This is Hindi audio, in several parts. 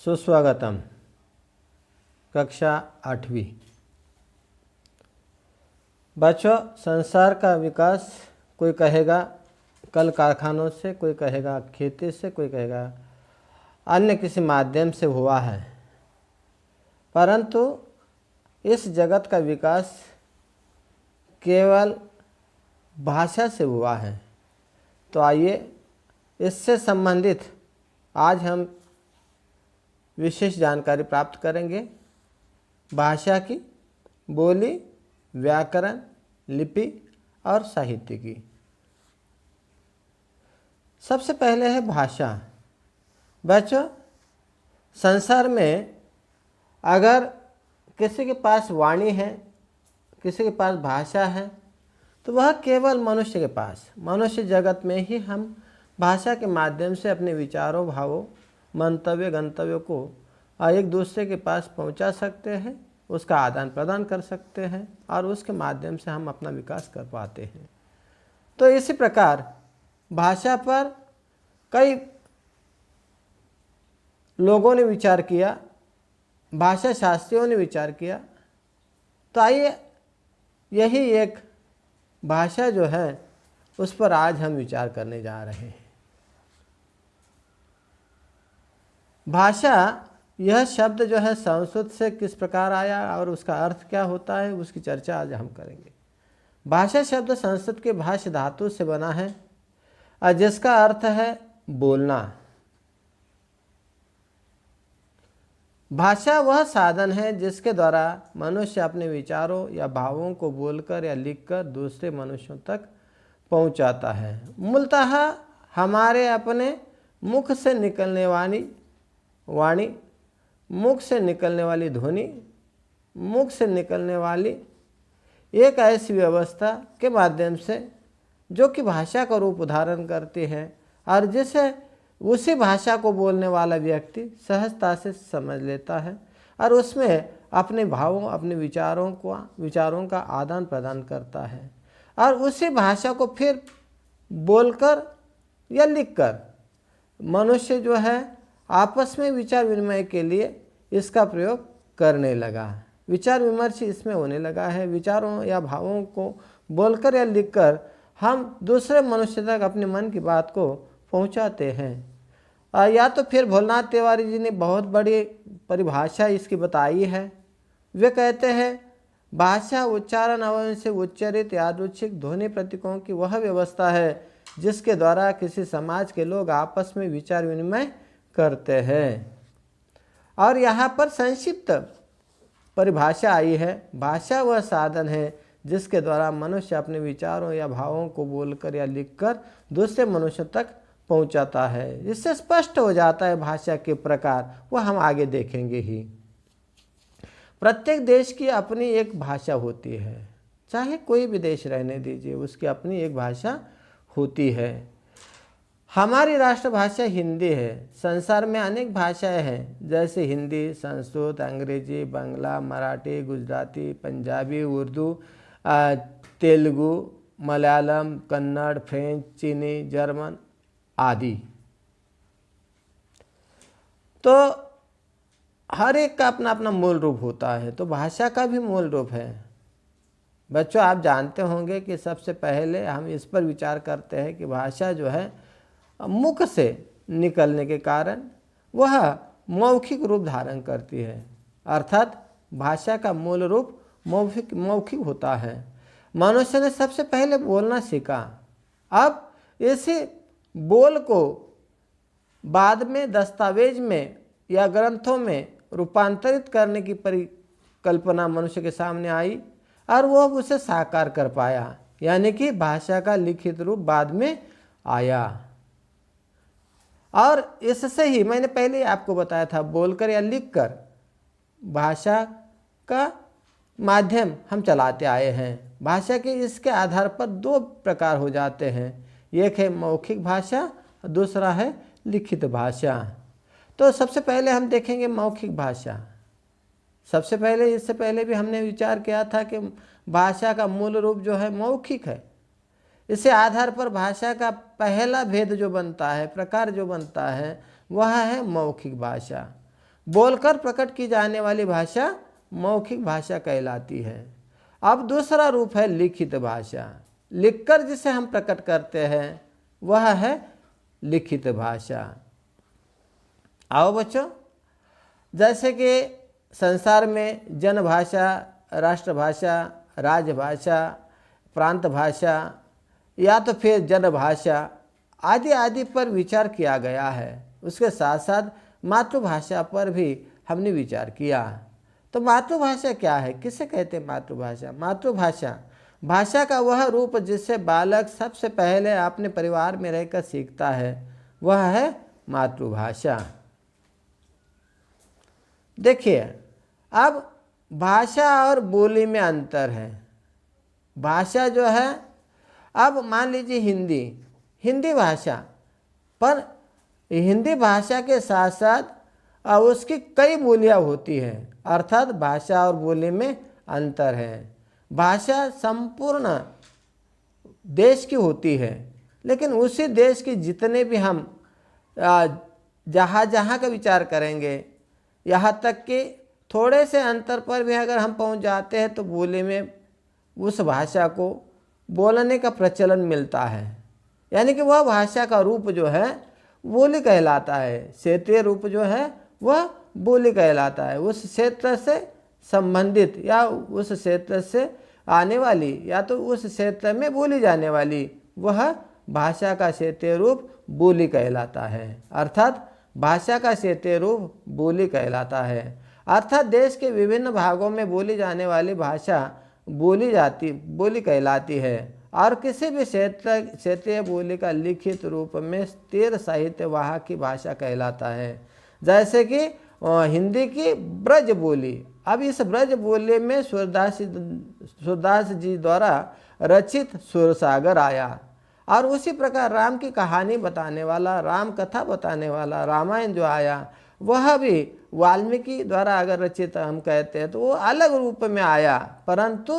सुस्वागतम। कक्षा 8वीं। बच्चों, संसार का विकास कोई कहेगा कल कारखानों से, कोई कहेगा खेती से, कोई कहेगा अन्य किसी माध्यम से हुआ है, परंतु इस जगत का विकास केवल भाषा से हुआ है। तो आइए इससे संबंधित आज हम विशेष जानकारी प्राप्त करेंगे। भाषा की बोली, व्याकरण, लिपि और साहित्य की। सबसे पहले है भाषा। बच्चों, संसार में अगर किसी के पास वाणी है, किसी के पास भाषा है, तो वह केवल मनुष्य के पास, मनुष्य जगत में ही हम भाषा के माध्यम से अपने विचारों, भावों, मंतव्य, गंतव्यों को एक दूसरे के पास पहुंचा सकते हैं, उसका आदान प्रदान कर सकते हैं और उसके माध्यम से हम अपना विकास कर पाते हैं। तो इसी प्रकार भाषा पर कई लोगों ने विचार किया, भाषा शास्त्रियों ने विचार किया। तो आइए यही एक भाषा जो है उस पर आज हम विचार करने जा रहे हैं। भाषा, यह शब्द जो है संस्कृत से किस प्रकार आया और उसका अर्थ क्या होता है, उसकी चर्चा आज हम करेंगे। भाषा शब्द संस्कृत के भाष्य धातु से बना है और जिसका अर्थ है बोलना। भाषा वह साधन है जिसके द्वारा मनुष्य अपने विचारों या भावों को बोलकर या लिखकर दूसरे मनुष्यों तक पहुंचाता है। मूलतः हमारे अपने मुख से निकलने वाली वाणी, मुख से निकलने वाली ध्वनि, मुख से निकलने वाली एक ऐसी व्यवस्था के माध्यम से जो कि भाषा का रूप धारण करती है और जिसे उसी भाषा को बोलने वाला व्यक्ति सहजता से समझ लेता है और उसमें अपने भावों, अपने विचारों का आदान प्रदान करता है और उसी भाषा को फिर बोलकर या लिखकर मनुष्य जो है आपस में विचार विनिमय के लिए इसका प्रयोग करने लगा। विचार विमर्श इसमें होने लगा है। विचारों या भावों को बोलकर या लिखकर हम दूसरे मनुष्य तक अपने मन की बात को पहुंचाते हैं। या तो फिर भोलेनाथ तिवारी जी ने बहुत बड़ी परिभाषा इसकी बताई है। वे कहते हैं, भाषा उच्चारण अवयव से उच्चरित यादृच्छिक ध्वनि प्रतीकों की वह व्यवस्था है जिसके द्वारा किसी समाज के लोग आपस में विचार विनिमय करते हैं। और यहाँ पर संक्षिप्त परिभाषा आई है, भाषा वह साधन है जिसके द्वारा मनुष्य अपने विचारों या भावों को बोलकर या लिखकर दूसरे मनुष्यों तक पहुंचाता है। इससे स्पष्ट हो जाता है भाषा के प्रकार, वह हम आगे देखेंगे ही। प्रत्येक देश की अपनी एक भाषा होती है, चाहे कोई भी देश रहने दीजिए, उसकी अपनी एक भाषा होती है। हमारी राष्ट्रभाषा हिंदी है। संसार में अनेक भाषाएं हैं, जैसे हिंदी, संस्कृत, अंग्रेजी, बांग्ला, मराठी, गुजराती, पंजाबी, उर्दू, तेलुगु, मलयालम, कन्नड़, फ्रेंच, चीनी, जर्मन आदि। तो हर एक का अपना अपना मूल रूप होता है, तो भाषा का भी मूल रूप है। बच्चों, आप जानते होंगे कि सबसे पहले हम इस पर विचार करते हैं कि भाषा जो है मुख से निकलने के कारण वह मौखिक रूप धारण करती है, अर्थात भाषा का मूल रूप मौखिक होता है। मनुष्य ने सबसे पहले बोलना सीखा। अब इसी बोल को बाद में दस्तावेज में या ग्रंथों में रूपांतरित करने की परिकल्पना मनुष्य के सामने आई और वह उसे साकार कर पाया, यानी कि भाषा का लिखित रूप बाद में आया। और इससे ही मैंने पहले आपको बताया था, बोलकर या लिखकर भाषा का माध्यम हम चलाते आए हैं। भाषा के इसके आधार पर दो प्रकार हो जाते हैं, एक है मौखिक भाषा और दूसरा है लिखित भाषा। तो सबसे पहले हम देखेंगे मौखिक भाषा। सबसे पहले, इससे पहले भी हमने विचार किया था कि भाषा का मूल रूप जो है मौखिक है। इसे आधार पर भाषा का पहला भेद जो बनता है, प्रकार जो बनता है, वह है मौखिक भाषा। बोलकर प्रकट की जाने वाली भाषा मौखिक भाषा कहलाती है। अब दूसरा रूप है लिखित भाषा। लिखकर जिसे हम प्रकट करते हैं वह है लिखित भाषा। आओ बच्चों, जैसे कि संसार में जनभाषा, राष्ट्रभाषा, राजभाषा, प्रांत भाषा या तो फिर जनभाषा आदि आदि पर विचार किया गया है, उसके साथ साथ मातृभाषा पर भी हमने विचार किया। तो मातृभाषा क्या है, किसे कहते हैं मातृभाषा? मातृभाषा भाषा का वह रूप जिससे बालक सबसे पहले अपने परिवार में रहकर सीखता है, वह है मातृभाषा। देखिए, अब भाषा और बोली में अंतर है। भाषा जो है, अब मान लीजिए हिंदी भाषा, पर हिंदी भाषा के साथ साथ उसकी कई बोलियां होती हैं, अर्थात भाषा और बोली में अंतर है। भाषा संपूर्ण देश की होती है, लेकिन उसी देश की जितने भी हम जहाँ जहाँ का विचार करेंगे, यहाँ तक कि थोड़े से अंतर पर भी अगर हम पहुँच जाते हैं तो बोली में उस भाषा को बोलने का प्रचलन मिलता है। यानी कि वह भाषा का रूप जो है बोली कहलाता है, क्षेत्रीय रूप जो है वह बोली कहलाता है। उस क्षेत्र से संबंधित या उस क्षेत्र से आने वाली या तो उस क्षेत्र में बोली जाने वाली वह भाषा का क्षेत्रीय रूप बोली कहलाता है। अर्थात भाषा का क्षेत्रीय रूप बोली कहलाता है। अर्थात देश के विभिन्न भागों में बोली जाने वाली भाषा बोली कहलाती है। और किसी भी क्षेत्रीय बोली का लिखित रूप में स्थिर साहित्य वहाँ की भाषा कहलाता है। जैसे कि हिंदी की ब्रज बोली। अब इस ब्रज बोली में सूरदास जी द्वारा रचित सुरसागर आया, और उसी प्रकार राम की कहानी बताने वाला, राम कथा बताने वाला रामायण जो आया, वह भी वाल्मीकि द्वारा अगर रचित हम कहते हैं तो वो अलग रूप में आया। परंतु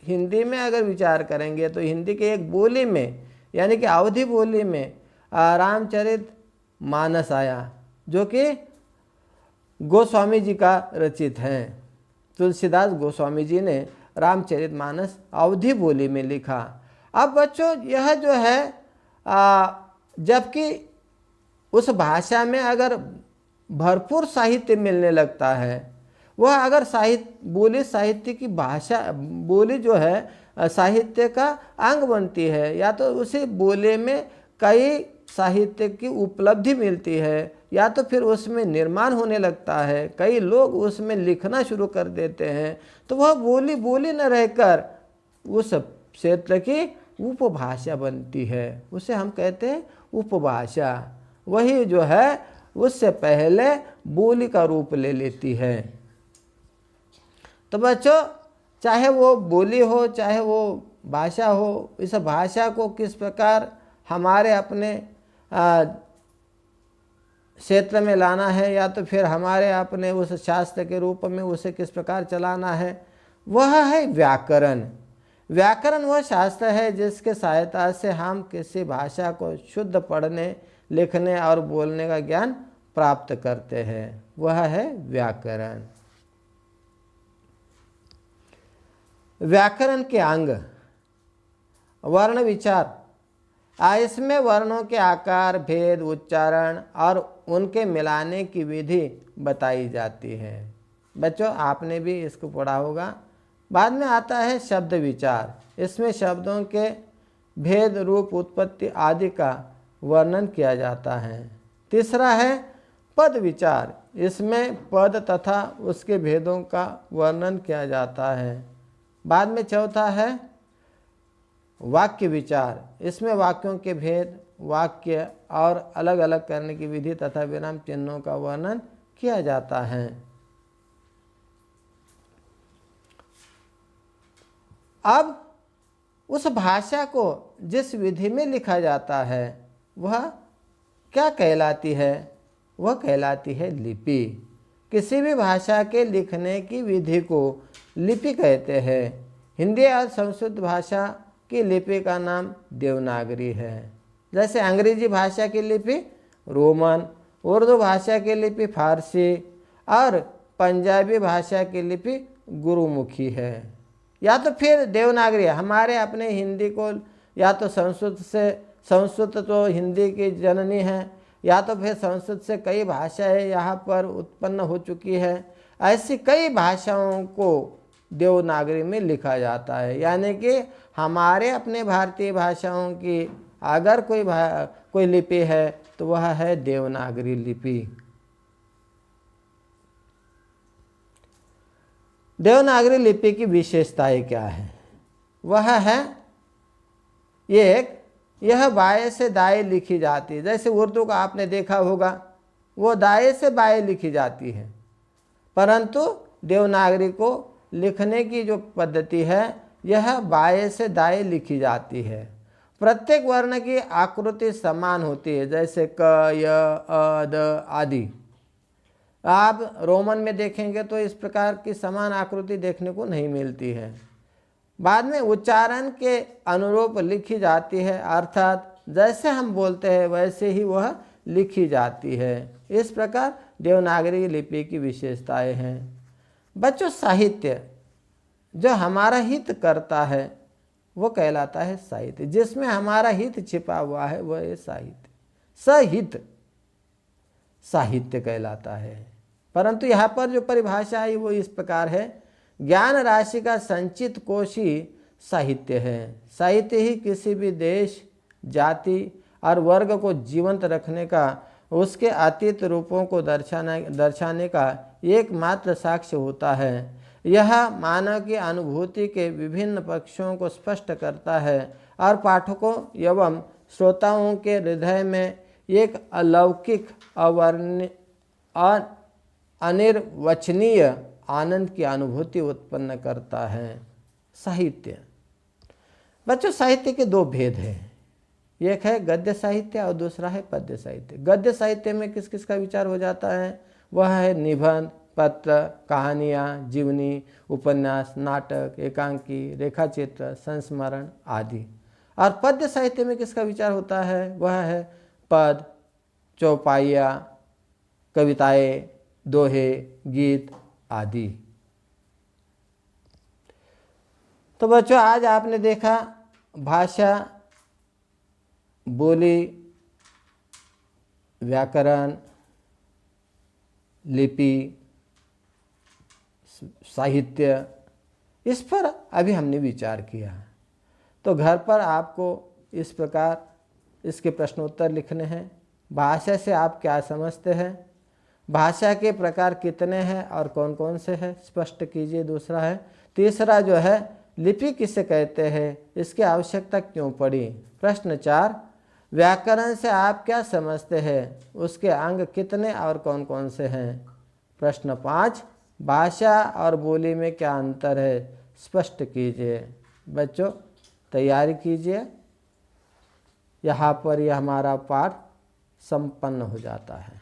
हिंदी में अगर विचार करेंगे तो हिंदी के एक बोली में, यानी कि अवधी बोली में रामचरित मानस आया, जो कि गोस्वामी जी का रचित है। तुलसीदास गोस्वामी जी ने रामचरित मानस अवधी बोली में लिखा। अब बच्चों, यह जो है जबकि उस भाषा में अगर भरपूर साहित्य मिलने लगता है, वह अगर साहित्य की भाषा बोली जो है साहित्य का अंग बनती है, या तो उसी बोली में कई साहित्य की उपलब्धि मिलती है, या तो फिर उसमें निर्माण होने लगता है, कई लोग उसमें लिखना शुरू कर देते हैं, तो वह बोली न रहकर उस क्षेत्र की उपभाषा बनती है। उसे हम कहते हैं उपभाषा। वही जो है उससे पहले बोली का रूप ले लेती है। तो बच्चों, चाहे वो बोली हो चाहे वो भाषा हो, इस भाषा को किस प्रकार हमारे अपने क्षेत्र में लाना है, या तो फिर हमारे अपने उस शास्त्र के रूप में उसे किस प्रकार चलाना है, वह है व्याकरण। व्याकरण वह शास्त्र है जिसके सहायता से हम किसी भाषा को शुद्ध पढ़ने, लिखने और बोलने का ज्ञान प्राप्त करते हैं, वह है व्याकरण। व्याकरण के अंग वर्ण विचार। इसमें वर्णों के आकार, भेद, उच्चारण और उनके मिलाने की विधि बताई जाती है। बच्चों, आपने भी इसको पढ़ा होगा। बाद में आता है शब्द विचार। इसमें शब्दों के भेद, रूप, उत्पत्ति आदि का वर्णन किया जाता है। तीसरा है पद विचार। इसमें पद तथा उसके भेदों का वर्णन किया जाता है। बाद में चौथा है वाक्य विचार। इसमें वाक्यों के भेद, वाक्य और अलग अलग करने की विधि तथा विराम चिन्हों का वर्णन किया जाता है। अब उस भाषा को जिस विधि में लिखा जाता है वह क्या कहलाती है? वह कहलाती है लिपि। किसी भी भाषा के लिखने की विधि को लिपि कहते हैं। हिंदी और संस्कृत भाषा की लिपि का नाम देवनागरी है। जैसे अंग्रेजी भाषा की लिपि रोमन, उर्दू भाषा की लिपि फारसी और पंजाबी भाषा की लिपि गुरुमुखी है। या तो फिर देवनागरी, हमारे अपने हिंदी को या तो संस्कृत तो हिंदी की जननी है, या तो फिर संस्कृत से कई भाषाएं यहाँ पर उत्पन्न हो चुकी है। ऐसी कई भाषाओं को देवनागरी में लिखा जाता है। यानी कि हमारे अपने भारतीय भाषाओं की अगर कोई लिपि है तो वह है देवनागरी लिपि। देवनागरी लिपि की विशेषताएं क्या है? वह है यह बाएं से दाएं लिखी जाती है। जैसे उर्दू का आपने देखा होगा, वो दाएं से बाएं लिखी जाती है, परंतु देवनागरी को लिखने की जो पद्धति है यह बाएं से दाएं लिखी जाती है। प्रत्येक वर्ण की आकृति समान होती है, जैसे क, य, अ, द आदि। आप रोमन में देखेंगे तो इस प्रकार की समान आकृति देखने को नहीं मिलती है। बाद में उच्चारण के अनुरूप लिखी जाती है, अर्थात जैसे हम बोलते हैं वैसे ही वह लिखी जाती है। इस प्रकार देवनागरी लिपि की विशेषताएं हैं। बच्चों, साहित्य जो हमारा हित करता है वो कहलाता है साहित्य। जिसमें हमारा हित छिपा हुआ है वह है साहित्य। सहित साहित्य कहलाता है। परंतु यहाँ पर जो परिभाषा है वो इस प्रकार है, ज्ञान राशि का संचित कोश ही साहित्य है। साहित्य ही किसी भी देश, जाति और वर्ग को जीवंत रखने का, उसके अतीत रूपों को दर्शाने का एकमात्र साक्ष्य होता है। यह मानव की अनुभूति के विभिन्न पक्षों को स्पष्ट करता है और पाठकों एवं श्रोताओं के हृदय में एक अलौकिक अनिर्वचनीय आनंद की अनुभूति उत्पन्न करता है। साहित्य। बच्चों, साहित्य के दो भेद हैं, एक है गद्य साहित्य और दूसरा है पद्य साहित्य। गद्य साहित्य में किस किस का विचार हो जाता है? वह है निबंध, पत्र, कहानियाँ, जीवनी, उपन्यास, नाटक, एकांकी, रेखाचित्र, संस्मरण आदि। और पद्य साहित्य में किसका विचार होता है? वह है पद, चौपाइयाँ, कविताएं, दोहे, गीत आदि। तो बच्चों, आज आपने देखा भाषा, बोली, व्याकरण, लिपि, साहित्य, इस पर अभी हमने विचार किया। तो घर पर आपको इस प्रकार इसके प्रश्नोत्तर लिखने हैं। भाषा से आप क्या समझते हैं? भाषा के प्रकार कितने हैं और कौन कौन से हैं, स्पष्ट कीजिए। दूसरा है, तीसरा जो है लिपि किसे कहते हैं, इसकी आवश्यकता क्यों पड़ी। प्रश्न 4, व्याकरण से आप क्या समझते हैं, उसके अंग कितने और कौन कौन से हैं। प्रश्न 5, भाषा और बोली में क्या अंतर है, स्पष्ट कीजिए। बच्चों, तैयारी कीजिए। यहाँ पर यह हमारा पाठ संपन्न हो जाता है।